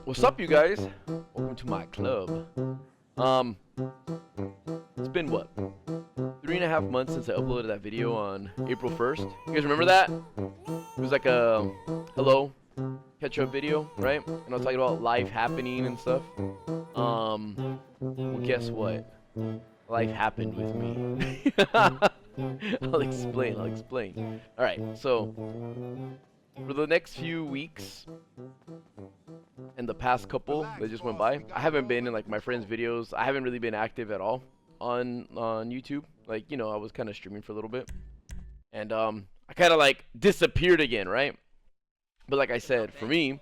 What's up, you guys? Welcome to my club. Um, it's been what? 3.5 months since I uploaded that video on April 1st. You guys remember that? It was like a hello catch-up video, right? And I was talking about life happening and stuff. Well, guess what? Life happened with me. I'll explain. Alright, so for the next few weeks and the past couple that just went by, I haven't been in like my friends' videos. I haven't really been active at all on YouTube. Like, you know, I was kind of streaming for a little bit, and I kind of like disappeared again, right? But like I said, for me,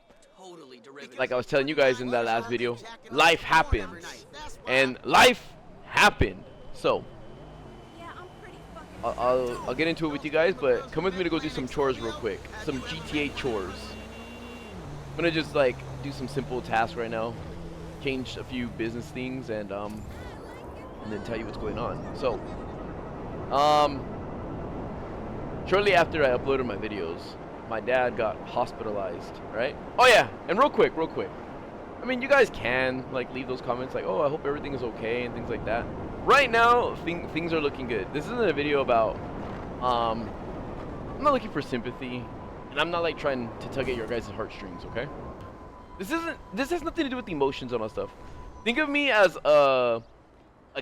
like I was telling you guys in that last video, life happens, and life happened. So I'll get into it with you guys, but come with me to go do some chores real quick. Some GTA chores. I'm gonna just like do some simple tasks right now, change a few business things, and then tell you what's going on. So, shortly after I uploaded my videos, my dad got hospitalized, right? Oh yeah, and real quick. I mean, you guys can like leave those comments like, oh, I hope everything is okay and things like that. Right now, things are looking good. This isn't a video about, I'm not looking for sympathy, and I'm not like trying to tug at your guys' heartstrings, okay? This has nothing to do with emotions and all that stuff. Think of me as a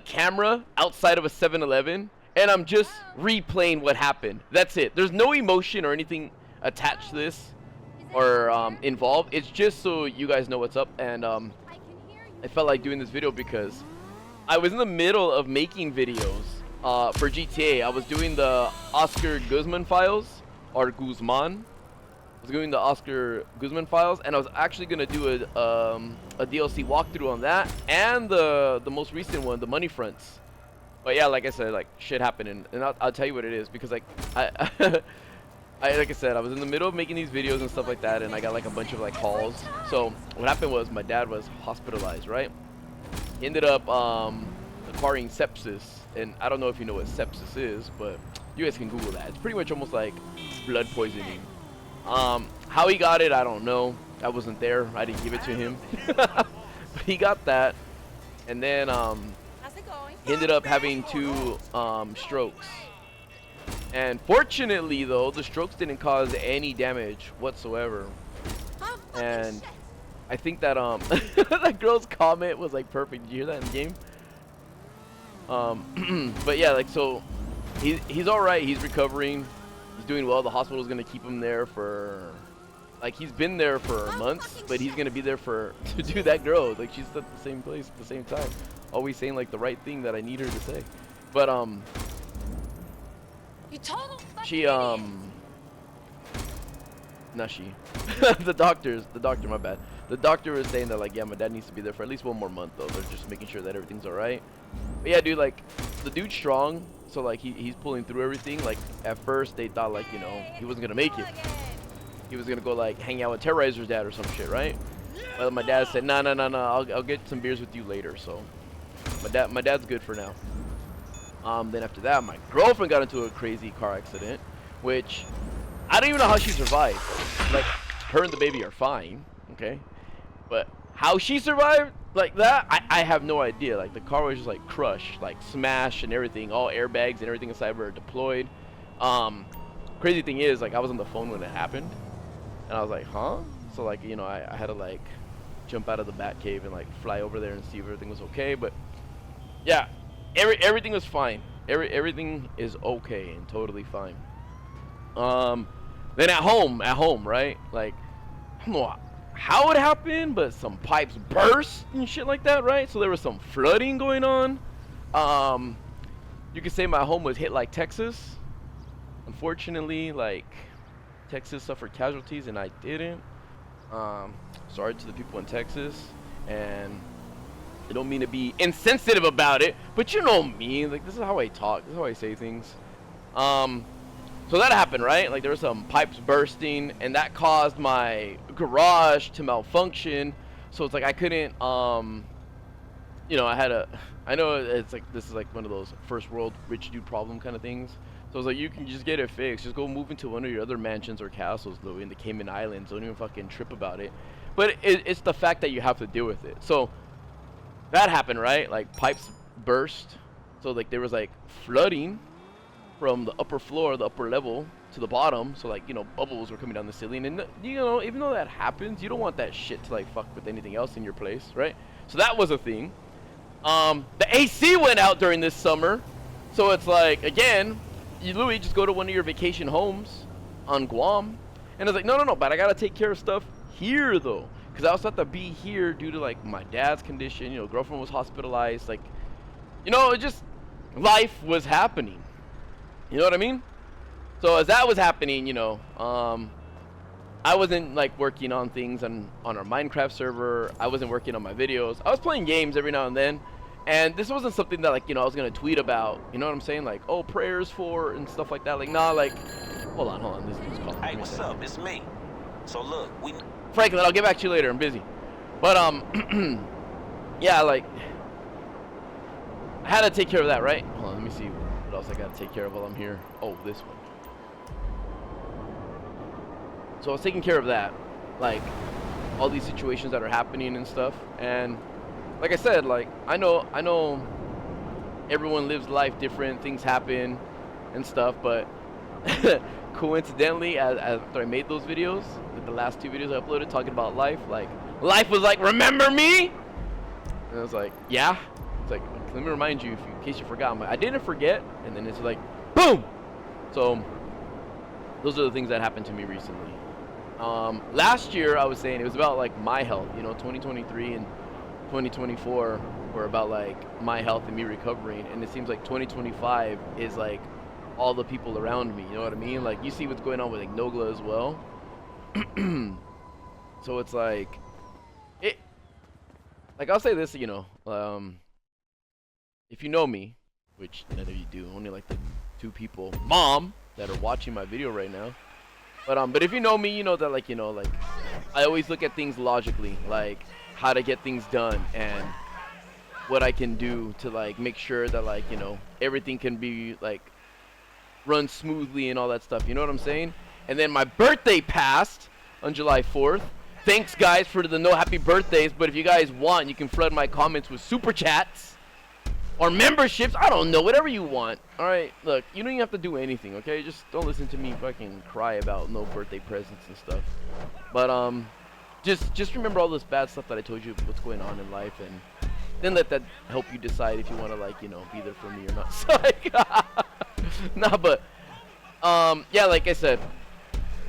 camera outside of a 7-Eleven, and I'm just replaying what happened. That's it. There's no emotion or anything attached to this or involved. It's just so you guys know what's up, and I felt like doing this video because I was in the middle of making videos for GTA. I was doing the Oscar Guzman files, or Guzman. I was doing the Oscar Guzman files, and I was actually gonna do a DLC walkthrough on that and the most recent one, the Money Fronts. But yeah, like I said, like shit happened, and I'll tell you what it is, because like like I said, I was in the middle of making these videos and stuff like that, and I got like a bunch of like calls. So what happened was my dad was hospitalized, right? He ended up acquiring sepsis, and I don't know if you know what sepsis is, but you guys can Google that. It's pretty much almost like blood poisoning. How he got it, I don't know. I wasn't there. I didn't give it to him. But he got that, and then he ended up having 2 strokes. And fortunately, though, the strokes didn't cause any damage whatsoever. And I think that that girl's comment was like perfect. Did you hear that in the game? But yeah, like, so he's all right. He's recovering. He's doing well. The hospital's gonna keep him there for, like, he's been there for months, but he's gonna be there for to do that girl. Like, she's at the same place at the same time, always saying like the right thing that I need her to say. But she not she the doctor, my bad. The doctor was saying that, like, yeah, my dad needs to be there for at least 1 more month, though. They're just making sure that everything's all right. But yeah, dude, like, the dude's strong, so like he's pulling through everything. Like, at first they thought, like, you know, he wasn't gonna make it. He was gonna go like hang out with Terrorizer's dad or some shit, right? But my dad said, no, I'll get some beers with you later. So my dad's good for now. Then after that, my girlfriend got into a crazy car accident, which I don't even know how she survived. Like, her and the baby are fine, okay? But how she survived like that, I have no idea. Like, the car was just like crushed, like smashed and everything. All airbags and everything inside were deployed. Crazy thing is, like, I was on the phone when it happened, and I was like, huh? So, like, you know, I had to like jump out of the bat cave and like fly over there and see if everything was okay. But yeah, everything was fine. Everything is okay and totally fine. Then at home, right? Like, I don't know how it happened, but some pipes burst and shit like that, right? So there was some flooding going on. You could say my home was hit like Texas. Unfortunately, like, Texas suffered casualties and I didn't. Sorry to the people in Texas, and I don't mean to be insensitive about it, but you know me, like, this is how I talk, this is how I say things. So that happened, right? Like, there were some pipes bursting, and that caused my garage to malfunction. So it's like I couldn't, you know, I know it's like, this is like one of those first world rich dude problem kind of things. So it's like, you can just get it fixed. Just go move into one of your other mansions or castles, though, in the Cayman Islands. Don't even fucking trip about it. But it's the fact that you have to deal with it. So that happened, right? Like pipes burst, so like there was like flooding from the upper floor, the upper level to the bottom. So like, you know, bubbles were coming down the ceiling, and you know, even though that happens, you don't want that shit to like fuck with anything else in your place, right? So that was a thing. The AC went out during this summer, so it's like, again, you literally just go to one of your vacation homes on Guam, and I was like, no, but I gotta take care of stuff here though, because I also have to be here due to like my dad's condition. You know, girlfriend was hospitalized. Like, you know, it just, life was happening. You know what I mean? So as that was happening, you know, I wasn't like working on things on our Minecraft server. I wasn't working on my videos. I was playing games every now and then, and this wasn't something that like, you know, I was gonna tweet about. You know what I'm saying? Like, oh, prayers for and stuff like that. Like, nah, like, hold on, this dude's calling. Hey, what's up? It's me. So look, Franklin, I'll get back to you later. I'm busy. But yeah, like, I had to take care of that, right? Hold on, let me see what else I gotta take care of while I'm here. Oh, this one. So I was taking care of that, like all these situations that are happening and stuff. And like I said, like I know everyone lives life different, things happen and stuff, but coincidentally, after I made those videos, like the last 2 videos I uploaded talking about life, like life was like, remember me? And I was like, yeah. It's like, let me remind you, in case you forgot. I'm like, I didn't forget. And then it's like, boom. So those are the things that happened to me recently. Last year I was saying it was about like my health. You know, 2023 and 2024 were about like my health and me recovering, and it seems like 2025 is like all the people around me. You know what I mean? Like, you see what's going on with like Nogla as well. So it's like I'll say this, you know, if you know me, which none of you do, only like the 2 people, mom, that are watching my video right now. But if you know me, you know that, like, you know, like, I always look at things logically, like how to get things done and what I can do to like make sure that, like, you know, everything can be like run smoothly and all that stuff. You know what I'm saying? And then my birthday passed on July 4th. Thanks guys for the no happy birthdays, but if you guys want, you can flood my comments with super chats or memberships. I don't know, whatever you want. All right, look, you don't even have to do anything, okay? Just don't listen to me fucking cry about no birthday presents and stuff. But just remember all this bad stuff that I told you, what's going on in life, and then let that help you decide if you want to, like, you know, be there for me or not. So like, nah, but yeah, like I said,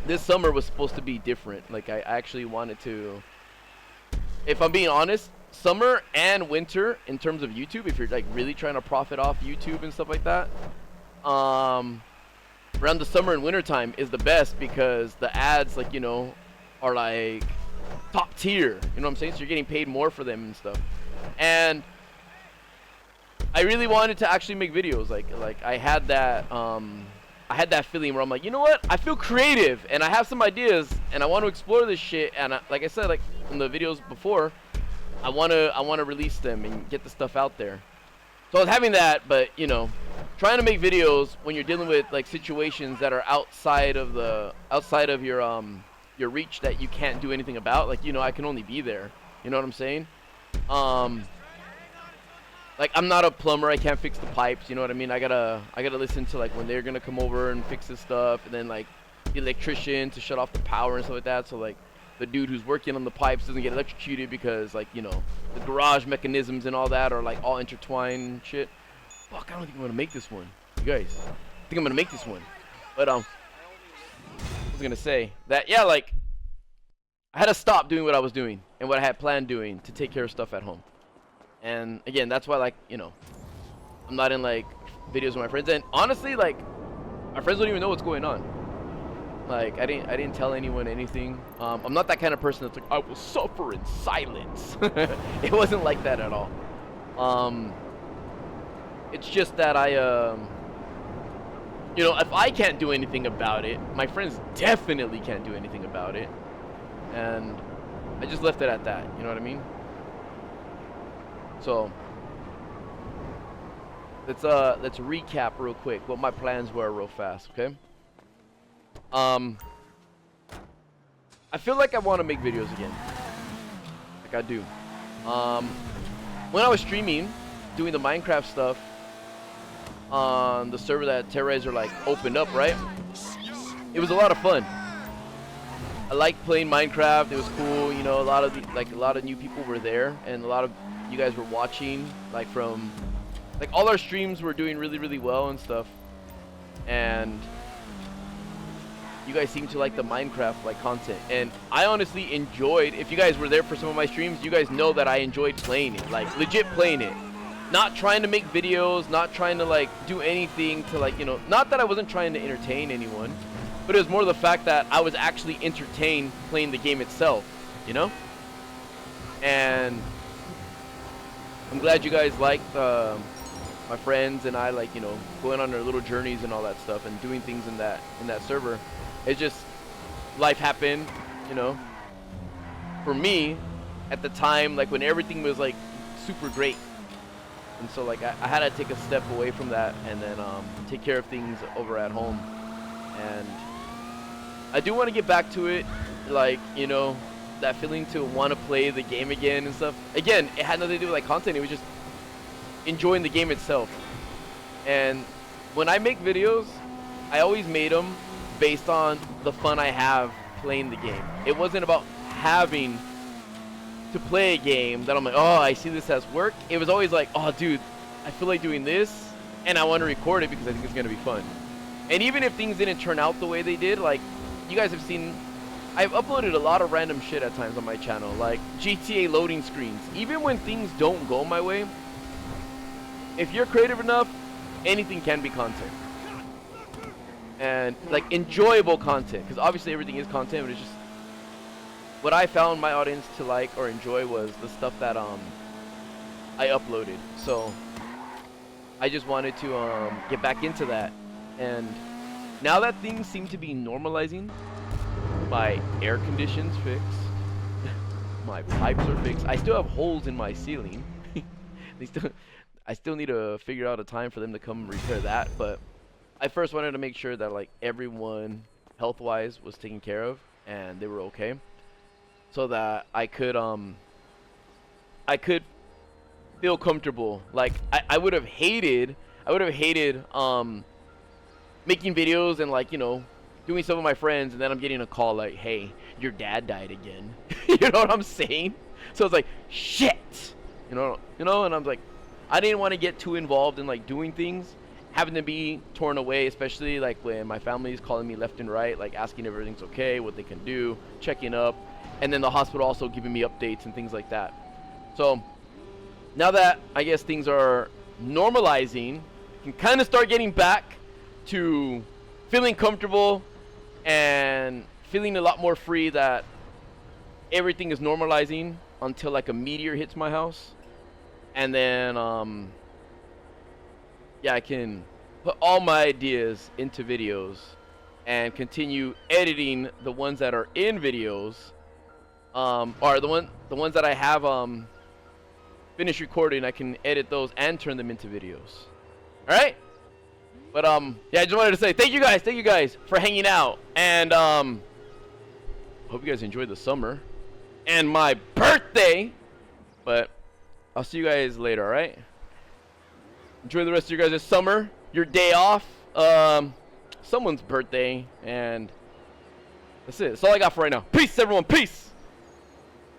this summer was supposed to be different. Like, I actually wanted to, if I'm being honest, summer and winter in terms of YouTube, if you're like really trying to profit off YouTube and stuff like that, around the summer and winter time is the best, because the ads, like, you know, are like top tier, you know what I'm saying? So you're getting paid more for them and stuff. And I really wanted to actually make videos. Like I had that feeling where I'm like, you know what, I feel creative and I have some ideas and I want to explore this shit. And like I said, like in the videos before, I want to release them and get the stuff out there. So I was having that, but, you know, trying to make videos when you're dealing with like situations that are outside of your reach, that you can't do anything about. Like, you know, I can only be there. You know what I'm saying? Like, I'm not a plumber. I can't fix the pipes. You know what I mean? I gotta listen to like when they're gonna come over and fix this stuff, and then like the electrician to shut off the power and stuff like that. So like, the dude who's working on the pipes doesn't get electrocuted, because, like, you know, the garage mechanisms and all that are like all intertwined shit. Fuck, I don't think I'm gonna make this one. You guys, I think I'm gonna make this one. But I was gonna say that, yeah, like, I had to stop doing what I was doing and what I had planned doing to take care of stuff at home. And again, that's why, like, you know, I'm not in like videos with my friends. And honestly, like, my friends don't even know what's going on. Like, I didn't tell anyone anything. I'm not that kind of person that's like, I will suffer in silence. It wasn't like that at all. It's just that I, you know, if I can't do anything about it, my friends definitely can't do anything about it. And I just left it at that. You know what I mean? So let's recap real quick what my plans were real fast, okay? I feel like I want to make videos again. like I do. When I was streaming, doing the Minecraft stuff on the server that Terrorizer like opened up, right? It was a lot of fun. I liked playing Minecraft. It was cool. You know, a lot of new people were there, and a lot of you guys were watching. Like all our streams were doing really, really well and stuff. And you guys seem to like the Minecraft like content, and I honestly enjoyed. If you guys were there for some of my streams, you guys know that I enjoyed playing it, like legit playing it. Not trying to make videos, not trying to like do anything to like, you know, not that I wasn't trying to entertain anyone, but it was more the fact that I was actually entertained playing the game itself, you know? And I'm glad you guys liked my friends and I, like, you know, going on our little journeys and all that stuff and doing things in that server. It's just life happened, you know. For me, at the time, like when everything was like super great. And so like I had to take a step away from that and then take care of things over at home. And I do want to get back to it, like, you know, that feeling to want to play the game again and stuff. Again, it had nothing to do with like content. It was just enjoying the game itself. And when I make videos, I always made them based on the fun I have playing the game. It wasn't about having to play a game that I'm like, oh, I see this as work. It was always like, oh, dude, I feel like doing this, and I want to record it because I think it's going to be fun. And even if things didn't turn out the way they did, like, you guys have seen, I've uploaded a lot of random shit at times on my channel, like GTA loading screens. Even when things don't go my way, if you're creative enough, anything can be content. And, like, enjoyable content, because obviously everything is content, but it's just, what I found my audience to like or enjoy was the stuff that I uploaded. So I just wanted to get back into that. And now that things seem to be normalizing, my air condition's fixed, my pipes are fixed. I still have holes in my ceiling. I still need to figure out a time for them to come repair that. But I first wanted to make sure that like everyone health-wise was taken care of and they were okay. So that I could feel comfortable. Like I would have hated making videos and, like, you know, doing stuff with my friends, and then I'm getting a call like, hey, your dad died again. You know what I'm saying? So it's like, shit. You know, and I'm like, I didn't want to get too involved in like doing things, having to be torn away, especially like when my family's calling me left and right, like asking if everything's okay, what they can do, checking up. And then the hospital also giving me updates and things like that. So now that I guess things are normalizing, I can kind of start getting back to feeling comfortable and feeling a lot more free that everything is normalizing until like a meteor hits my house. And then, yeah, I can put all my ideas into videos and continue editing the ones that are in videos. Or the ones that I have finished recording, I can edit those and turn them into videos. All right? But yeah, I just wanted to say thank you guys for hanging out, and hope you guys enjoyed the summer and my birthday. But I'll see you guys later. All right? Enjoy the rest of your guys' summer, your day off, someone's birthday, and that's it. That's all I got for right now. Peace, everyone. Peace.